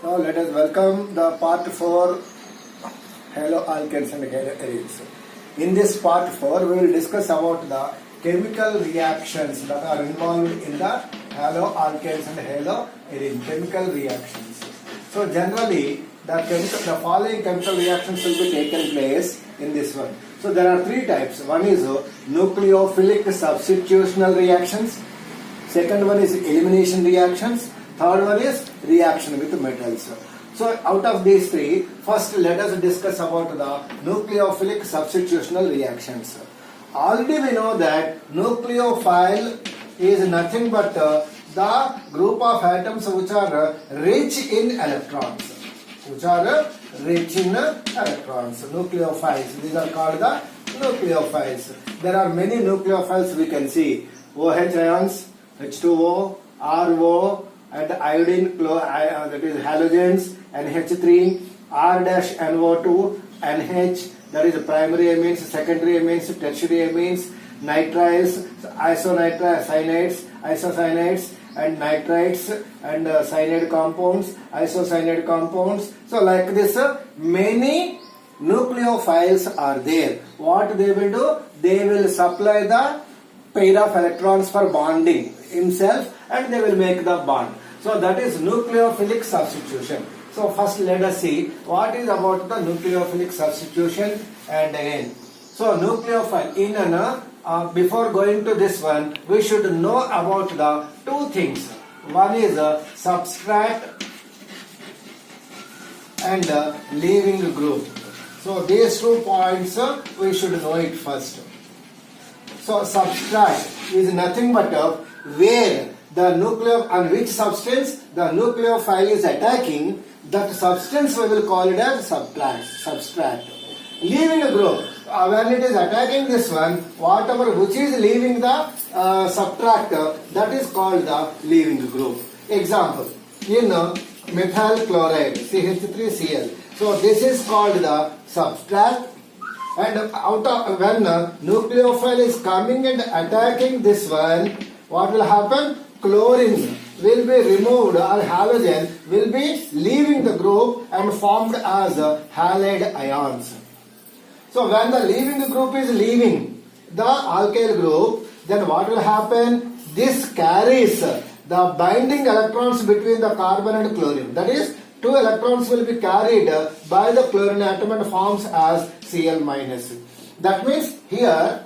Now let us welcome the part 4 haloalkanes and haloarenes. In this part 4 we will discuss about the chemical reactions that are involved in the haloalkanes and haloarenes, chemical reactions. So generally the following chemical reactions will be taken place in this one. So there are three types. One is nucleophilic substitutional reactions. Second one is elimination reactions. Third one is reaction with metals. So out of these three, first let us discuss about the nucleophilic substitutional reactions. Already we know that nucleophile is nothing but the group of atoms which are rich in electrons. Nucleophiles. These are called the nucleophiles. There are many nucleophiles we can see. OH ions, H2O, RO, and iodine, that is halogens, NH3, R-NO2, NH, that is primary amines, secondary amines, tertiary amines, nitriles, isocyanates, and nitrites, and cyanide compounds, isocyanide compounds. So like this, many nucleophiles are there. What they will do? They will supply the pair of electrons for bonding himself and they will make the bond. So that is nucleophilic substitution. So first let us see what is about the nucleophilic substitution and again. So nucleophile before going to this one, we should know about the two things. One is substrate and leaving group. So these 2 points we should know it first. So substrate is nothing but where the on which substance the nucleophile is attacking, that substance we will call it as substrate. Leaving a group, when it is attacking this one, whatever which is leaving the subtractor, that is called the leaving group. Example, in methyl chloride, CH3Cl. So this is called the substrate. And when nucleophile is coming and attacking this one, what will happen? Chlorine will be removed or halogen will be leaving the group and formed as halide ions. So when the leaving group is leaving the alkyl group, then what will happen? This carries the binding electrons between the carbon and chlorine. That is, 2 electrons will be carried by the chlorine atom and forms as Cl-. That means here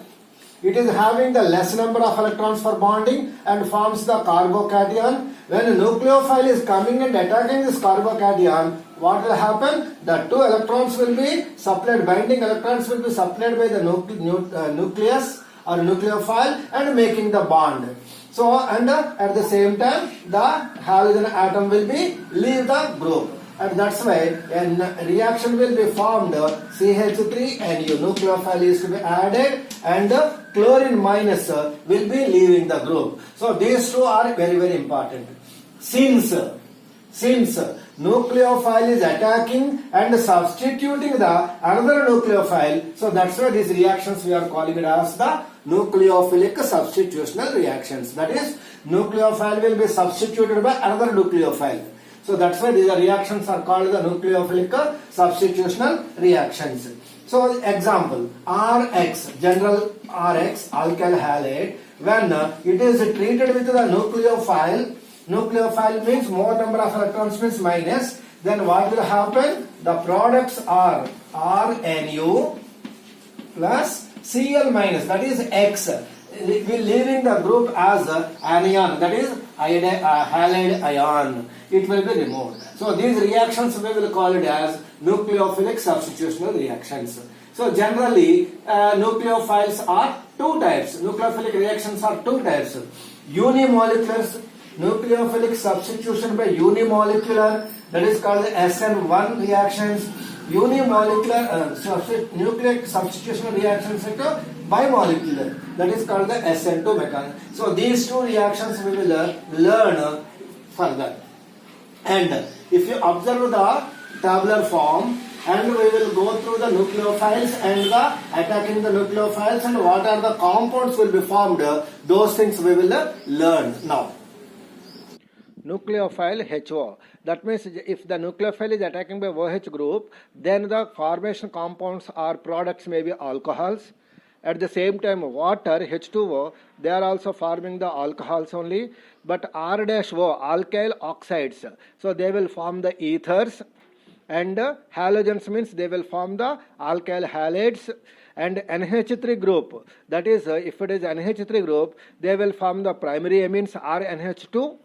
it is having the less number of electrons for bonding and forms the carbocation. When a nucleophile is coming and attacking this carbocation, what will happen? The 2 electrons will be supplied, binding electrons will be supplied by the nucleus or nucleophile and making the bond. So, and at the same time, the halogen atom will be leave the group. And that's why a reaction will be formed, CH3NU, nucleophile is to be added and chlorine minus will be leaving the group. So these two are very, very important. Since nucleophile is attacking and substituting the another nucleophile, so that's why these reactions we are calling it as the nucleophilic substitutional reactions. That is, nucleophile will be substituted by another nucleophile. So that's why these reactions are called the nucleophilic substitutional reactions. So example, RX, general RX, alkyl halide, when it is treated with the nucleophile means more number of electrons means minus, then what will happen? The products are RNU plus Cl minus, that is X. We leaving the group as anion, that is halide ion. It will be removed. So these reactions we will call it as nucleophilic substitutional reactions. So generally nucleophiles are 2 types. Nucleophilic reactions are 2 types. Unimolecular nucleophilic substitution by unimolecular, that is called SN1 reactions. Unimolecular nucleic substitution reactions into bimolecular, that is called the SN2 mechanism. So these 2 reactions we will learn further. And if you observe the tabular form, and we will go through the nucleophiles and the attacking the nucleophiles and what are the compounds will be formed, those things we will learn now. nucleophile HO. That means if the nucleophile is attacking by OH group, then the formation compounds or products may be alcohols. At the same time, water, H2O, they are also forming the alcohols only, but R-O, alkyl oxides. So they will form the ethers, and halogens means they will form the alkyl halides, and NH3 group, that is, if it is NH3 group, they will form the primary amines RNH2,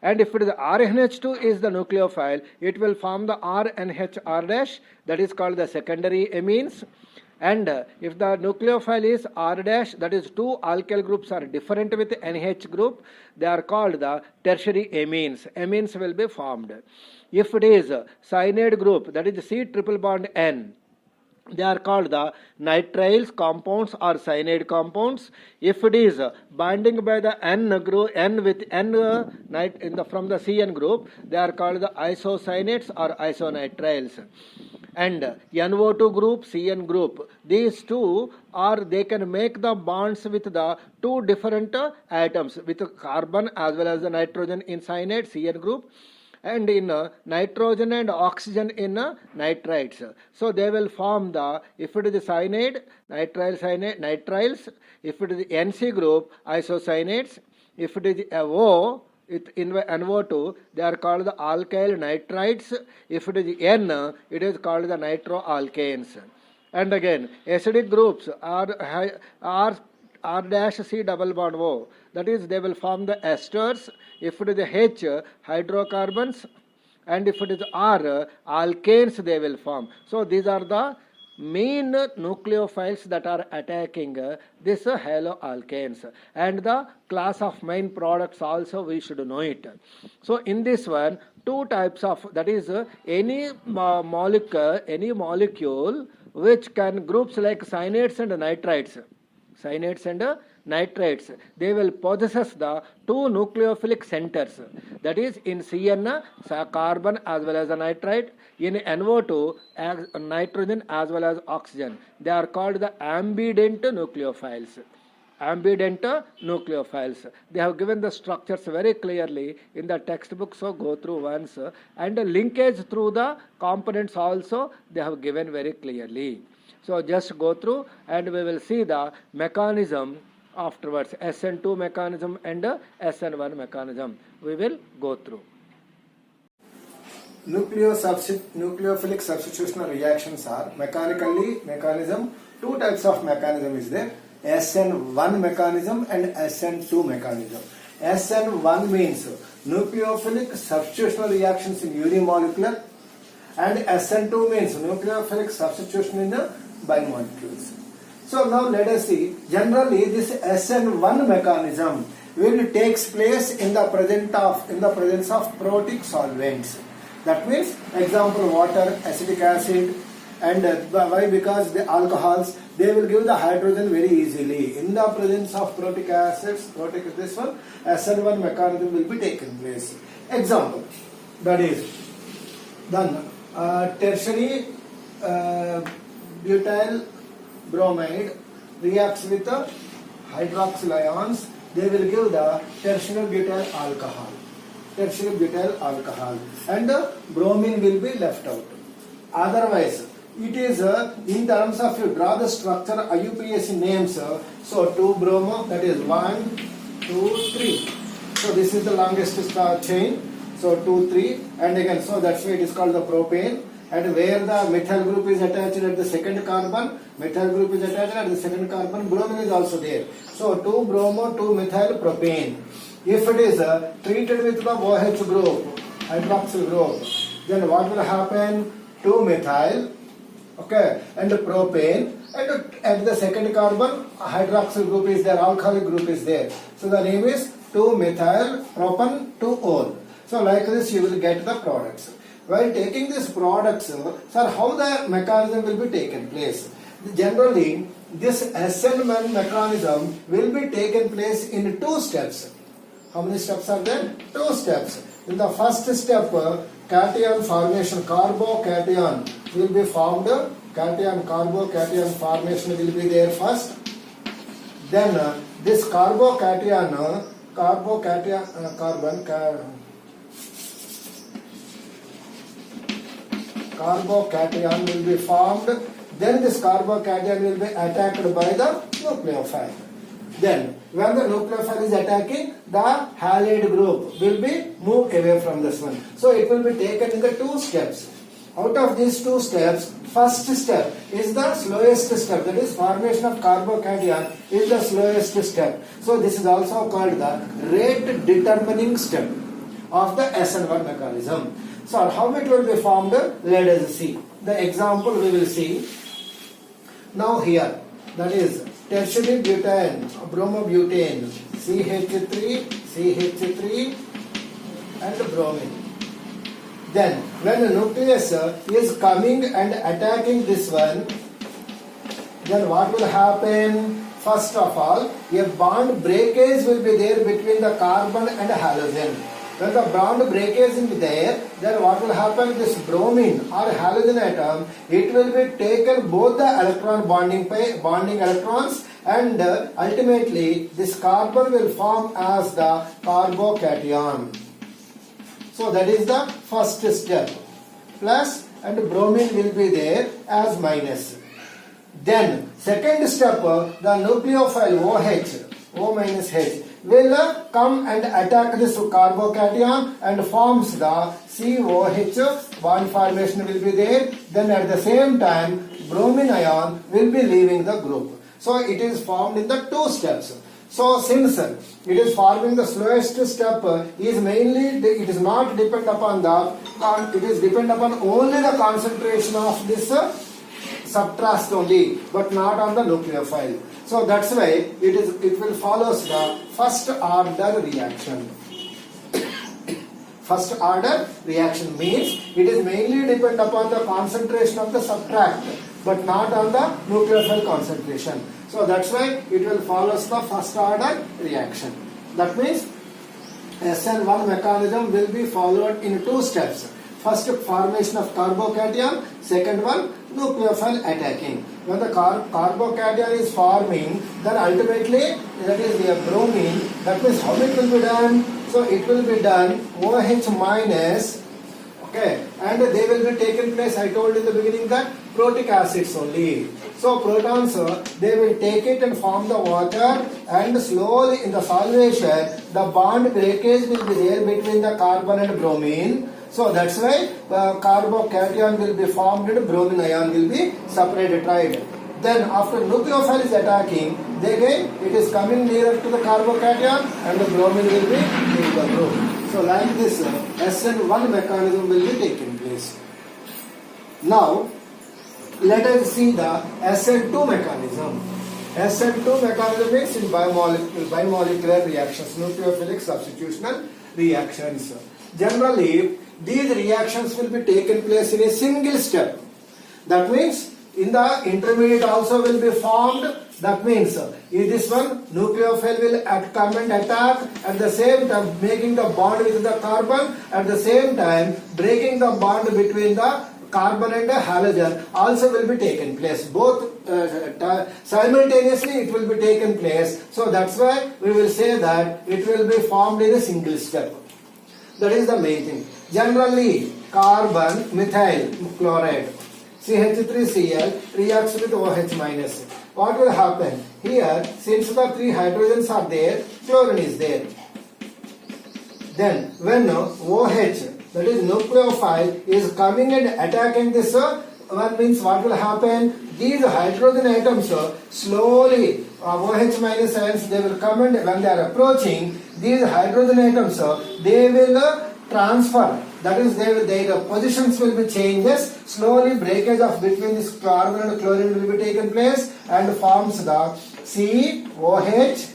and if it is RNH2 is the nucleophile, it will form the RNHR-, that is called the secondary amines. And if the nucleophile is R-, that is two alkyl groups are different with NH group, they are called the tertiary amines. Amines will be formed. If it is cyanide group, that is C triple bond N, they are called the nitrile compounds or cyanide compounds. If it is binding by the N group, N with N from the CN group, they are called the isocyanates or isonitriles. And NO2 group, CN group, these two are, they can make the bonds with the two different atoms, with carbon as well as the nitrogen in cyanide, CN group, and in nitrogen and oxygen in nitrites. So they will form the, if it is cyanide, nitrile cyanide, nitriles, if it is NC group, isocyanates, if it is O, in NO2, they are called the alkyl nitrites. If it is N, it is called the nitroalkanes. And again, acidic groups are R-C double bond O, that is, they will form the esters. If it is H, hydrocarbons, and if it is R, alkanes they will form. So these are the main nucleophiles that are attacking this haloalkanes, and the class of main products also we should know it. So in this one, two types of, that is any molecule which can, groups like cyanates and nitrites, they will possess the two nucleophilic centers, that is in CN carbon as well as a nitrite, in NO2 nitrogen as well as oxygen. They are called the ambident nucleophiles. They have given the structures very clearly in the textbook, so go through once, and the linkage through the components also they have given very clearly. So just go through and we will see the mechanism afterwards, SN2 mechanism and SN1 mechanism. We will go through. Nucleophilic substitutional reactions are mechanism. Two types of mechanism is there: SN1 mechanism and SN2 mechanism. SN1 means nucleophilic substitutional reactions in unimolecular, and SN2 means nucleophilic substitution in the bimolecules. So now let us see. Generally, this SN1 mechanism will takes place in the presence of protic solvents. That means, example, water, acetic acid, and why? Because the alcohols, they will give the hydrogen very easily. In the presence of protic acids, protic is this one, SN1 mechanism will be taken place. Example, that is then tertiary butyl bromide reacts with the hydroxyl ions, they will give the tertiary butyl alcohol, and the bromine will be left out. Otherwise, it is in terms of you draw the structure IUPAC names, so 2-bromo, that is 1, 2, 3. So this is the longest chain, so 2, 3, and again, so that's why it is called the propane. And where the methyl group is attached at the second carbon, bromine is also there. So 2-bromo, 2-methyl propane. If it is treated with the OH group, hydroxyl group, then what will happen? 2-methyl, okay, and propane, and at the second carbon, hydroxyl group is there, alcoholic group is there. So the name is 2-methyl propan 2-ol. So like this you will get the products. While taking these products, sir, how the mechanism will be taken place? Generally, this SN1 mechanism will be taken place in 2 steps. How many steps are there? 2 steps. In the first step, cation formation, carbocation will be formed. Carbocation formation will be there first. Then this carbocation carbocation will be formed. Then this carbocation will be attacked by the nucleophile. Then when the nucleophile is attacking, the halide group will be moved away from this one. So it will be taken in the 2 steps. Out of these 2 steps, first step is the slowest step, that is formation of carbocation is the slowest step. So this is also called the rate determining step of the SN1 mechanism. So how it will be formed, let us see. The example we will see. Now here, that is tertiary butane, bromobutane, CH3, CH3 and bromine. Then when the nucleus is coming and attacking this one, then what will happen? First of all, a bond breakage will be there between the carbon and halogen. When the bond breakage is there, then what will happen? This bromine or halogen atom, it will be taken both the electron bonding electrons, and ultimately this carbon will form as the carbocation. So that is the first step. Plus, and bromine will be there as minus. Then second step, the nucleophile OH, O minus H, will come and attack this carbocation and forms the COH, bond formation will be there. Then at the same time, bromine ion will be leaving the group. So it is formed in the 2 steps. So since it is forming the slowest step, is mainly, it is not depend upon it is depend upon only the concentration of this subtrust only, but not on the nucleophile. So that's why it will follows the first order reaction. First order reaction means it is mainly depend upon the concentration of the subtract, but not on the nucleophile concentration. So that's why it will follows the first order reaction. That means SN1 mechanism will be followed in 2 steps. First, formation of carbocation. Second one, nucleophile attacking. When the carbocation is forming, then ultimately that is the bromine. That means how it will be done? So it will be done OH minus. Okay, and they will be taken place. I told in the beginning that protic acids only. So protons, they will take it and form the water, and slowly in the solvation, the bond breakage will be there between the carbon and bromine. So that's why the carbocation will be formed and bromine ion will be separated, right? Then after nucleophile is attacking, again it is coming nearer to the carbocation and the bromine will be in the group. So like this, SN1 mechanism will be taking place. Now, let us see the SN2 mechanism. SN2 mechanism is in bimolecular reactions, nucleophilic substitutional reactions. Generally, these reactions will be taken place in a single step. That means, in the intermediate also will be formed. That means, in this one, nucleophile will come and attack, at the same time making the bond with the carbon, at the same time breaking the bond between the carbon and the halogen also will be taken place. Both simultaneously it will be taken place. So that's why we will say that it will be formed in a single step. That is the main thing. Generally, carbon methyl chloride CH3Cl reacts with OH minus. What will happen? Here, since the 3 hydrogens are there, chlorine is there. Then, when OH, that is nucleophile, is coming and attacking this one, means what will happen? These hydrogen atoms slowly, OH minus ions, they will come, and when they are approaching, these hydrogen atoms, they will transfer. That is, their positions will be changes. Slowly breakage of between this carbon and chlorine will be taken place and forms the COH,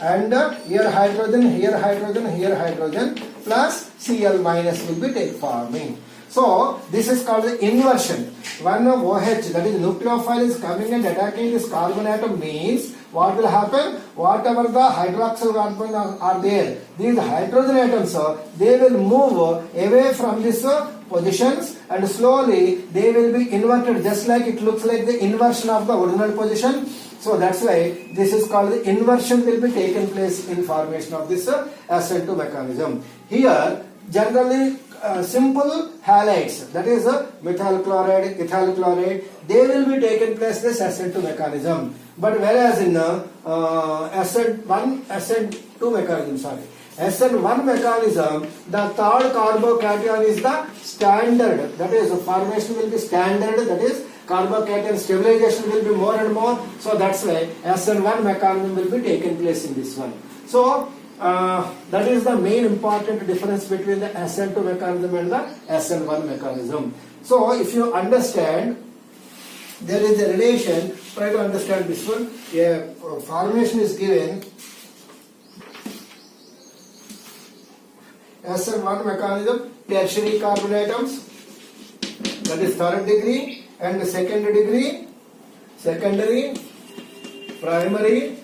and here hydrogen, here hydrogen, here hydrogen, plus Cl minus will be forming. So this is called the inversion. When OH, that is nucleophile, is coming and attacking this carbon atom, means what will happen? Whatever the hydroxyl carbon are there, these hydrogen atoms, they will move away from these positions, and slowly they will be inverted, just like it looks like the inversion of the original position. So that's why this is called the inversion will be taken place in formation of this SN2 mechanism. Here, generally simple halides, that is methyl chloride, ethyl chloride, they will be taken place this SN2 mechanism. But whereas in SN2 mechanism, SN1 mechanism, the third carbocation is the standard, that is formation will be standard, that is carbocation stabilization will be more and more, so that's why SN1 mechanism will be taken place in this one. So that is the main important difference between the SN2 mechanism and the SN1 mechanism. So if you understand, there is a relation, try to understand this one. A formation is given, SN1 mechanism, tertiary carbon atoms, that is third degree, and second degree, secondary, primary,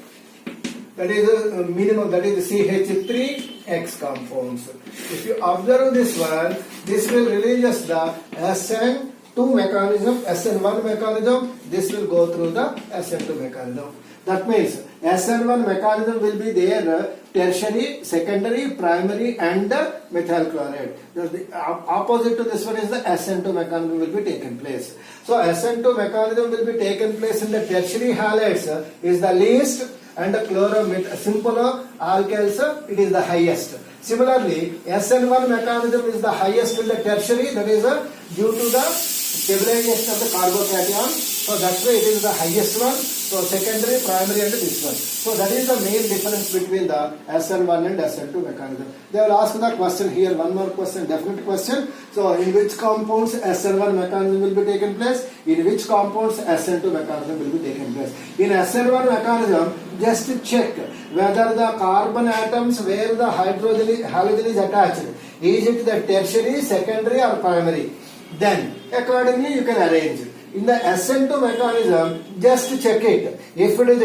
that is minimum, that is CH3X compounds. If you observe this one, this will release us the SN2 mechanism, SN1 mechanism, this will go through the SN2 mechanism. That means SN1 mechanism will be there, tertiary, secondary, primary and methyl chloride. The opposite to this one is the SN2 mechanism will be taken place. So SN2 mechanism will be taken place in the tertiary halides is the least, and the simple alkyls it is the highest. Similarly, SN1 mechanism is the highest in the tertiary, that is due to the stabilization of the carbocation. So that's why it is the highest one. So secondary, primary and this one. So that is the main difference between the SN1 and SN2 mechanism. They will ask the question here, one more question, definite question. So in which compounds SN1 mechanism will be taken place? In which compounds SN2 mechanism will be taken place? In SN1 mechanism, just check whether the carbon atoms where the halogen is attached, is it the tertiary, secondary or primary? Then accordingly you can arrange. In the SN2 mechanism, just check it. If it is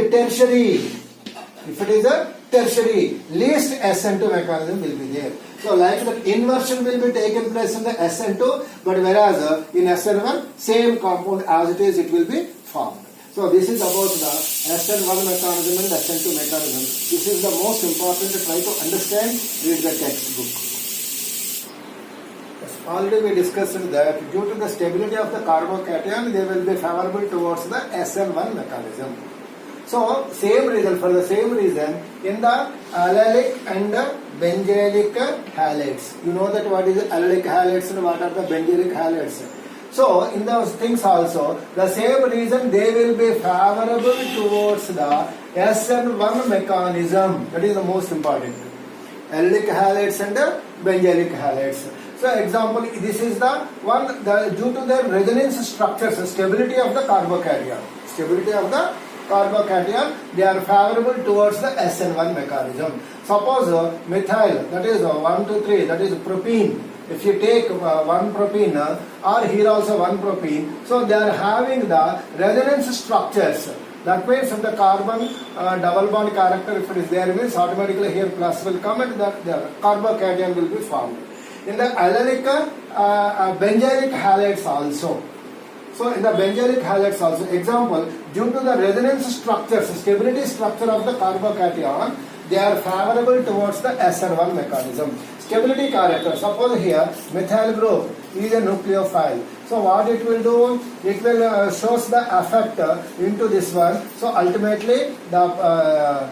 a tertiary, least SN2 mechanism will be there. So like the inversion will be taken place in the SN2, but whereas in SN1, same compound as it is, it will be formed. So this is about the SN1 mechanism and SN2 mechanism. This is the most important to try to understand, read the textbook. Already we discussed that due to the stability of the carbocation, they will be favorable towards the SN1 mechanism. So same reason, for the same reason, in the allylic and benzylic halides, you know that what is allylic halides and what are the benzylic halides. So in those things also, the same reason they will be favorable towards the SN1 mechanism. That is the most important. Allylic halides and benzylic halides. So example, this is the one, due to their resonance structures, stability of the carbocation. Stability of the carbocation, they are favorable towards the SN1 mechanism. Suppose methyl, that is 1 to 3, that is propene. If you take one propene or here also one propene, so they are having the resonance structures. That means if the carbon double bond character, if it is there, means automatically here plus will come and the carbocation will be formed. In the allylic benzylic halides also. So in the benzylic halides also, example, due to the resonance structures, stability structure of the carbocation, they are favorable towards the SN1 mechanism. Stability character, suppose here methyl group is a nucleophile. So what it will do? It will shows the effect into this one. So ultimately the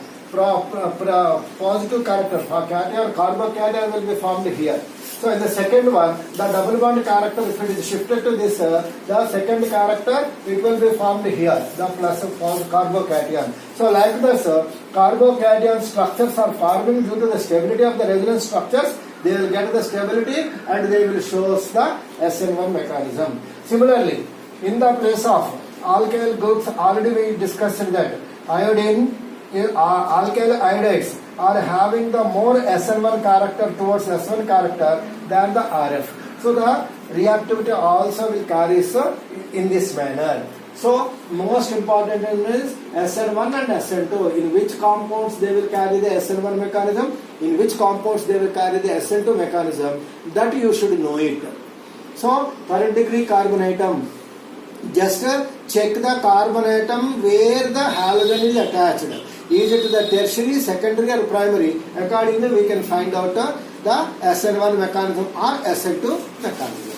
positive character for cation, carbocation will be formed here. So in the second one, the double bond character, if it is shifted to this, the second character, it will be formed here, the plus of carbocation. So like this, carbocation structures are forming due to the stability of the resonance structures. They will get the stability and they will show us the SN1 mechanism. Similarly, in the place of alkyl groups, already we discussed that iodine, alkyl iodides are having the more SN1 character towards S1 character than the RF. So the reactivity also will carry in this manner. So most important is SN1 and SN2. In which compounds they will carry the SN1 mechanism, in which compounds they will carry the SN2 mechanism, that you should know it. So third degree carbon atom, just check the carbon atom where the halogen is attached. Is it the tertiary, secondary or primary? Accordingly we can find out the SN1 mechanism or SN2 mechanism.